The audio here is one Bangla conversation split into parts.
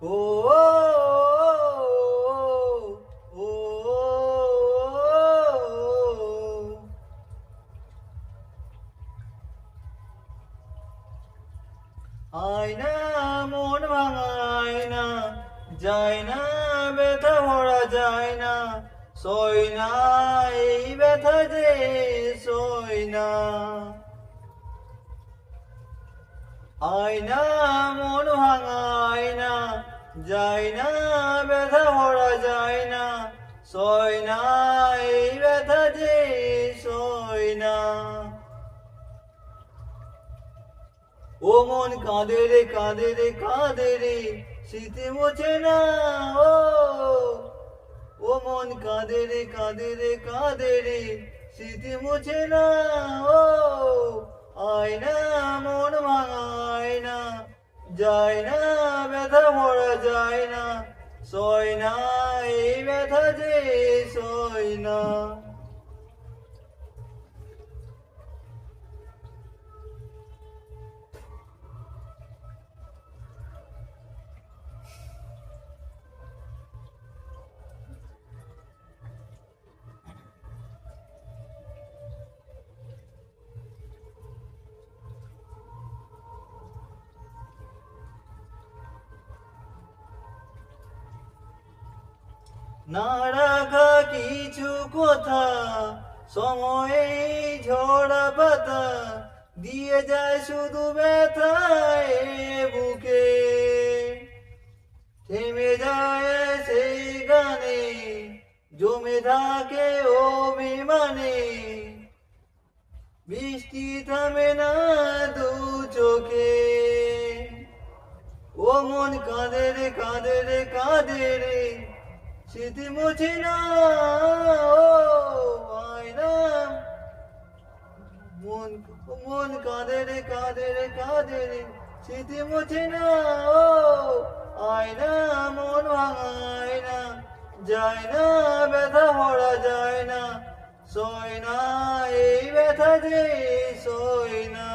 ও ও আয়না মন ভাঙায় না, যায় না ব্যথা ভরা যায় না, সই না এই ব্যথা যে সই না। আয়না মন ভাঙায় না, যায় না ব্যথা ভরা যায় না, সয় না এই ব্যথা যে সয় না। ও মন কাঁদে রে কাঁদে রে কাঁদে রে, স্মৃতি মোছে না। ও ও মন কাঁদে রে কাঁদে রে কাঁদে রে, স্মৃতি মুছে না। ও আয়না মন ভাঙায় না, যায় না ব্যথা ভরা যায় না, সয় না এই ব্যথা যে সয় না। না রাখা কিছু কথা সময়ে ঝরা পাতা, দিয়ে যায় শুধু ব্যথায় বুকে। থেমে যায় সেই গানে, জমে থাকে অভিমানে, বৃষ্টি থামে না দু চোখে। ও মন কাঁদে রে কাঁদে রে কাঁদে রে, স্মৃতি মুছে না। ও আয়না মন মন কাঁদে রে কাঁদে রে কাঁদে রে, স্মৃতি মুছে না। ও আয়না মন ভাঙায় না, যায় না ব্যথা ভরা যায় না, সয় না এই ব্যথা যে সয় না।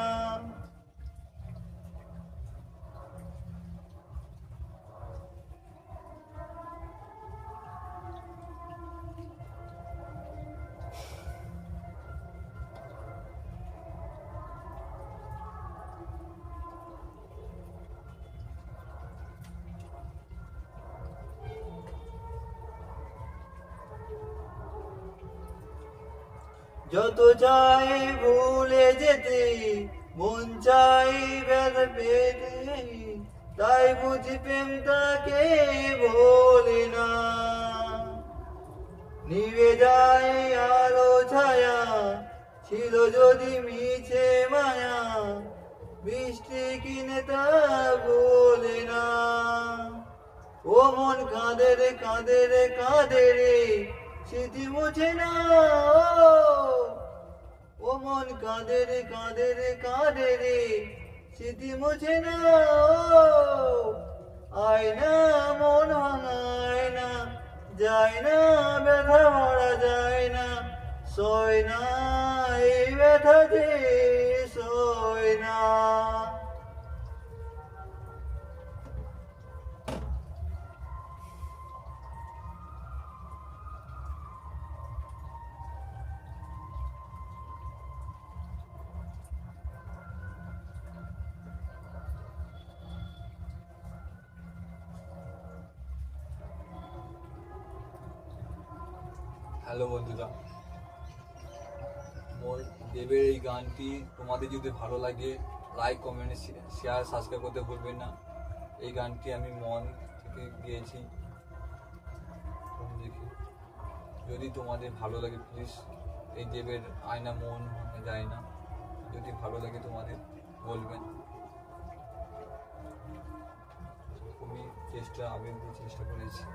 যত চাই ভুলে যেতে, মন চাই ব্যথা পেতে, তাই বুঝি প্রেম তাকে বলে না। নিভে যায় আলো ছায়া, ছিল যদি মিছে মায়া, বৃষ্টি কিনে তা বলে না। ও মন কাঁদে রে কাঁদে রে কাঁদে রে, স্মৃতি মুছে না। ও মন কাঁদে রে কাঁদে রে কাঁদে রে, স্মৃতি মুছে না। আয়না মন ভাঙায় না, যায় না ব্যথা ভরা যায় না, সয় না এই ব্যথা যে সয় না। হ্যালো বন্ধুরা, দেবের এই গানটি তোমাদের যদি ভালো লাগে লাইক কমেন্ট শেয়ার সাবস্ক্রাইব করতে ভুলবেন না। এই গানটি আমি মন থেকে গিয়েছি। দেখি যদি তোমাদের ভালো লাগে প্লিজ এই দেবের আয়না মন ভাঙা যায় না, যদি ভালো লাগে তোমাদের বলবেন। খুবই চেষ্টা করেছি।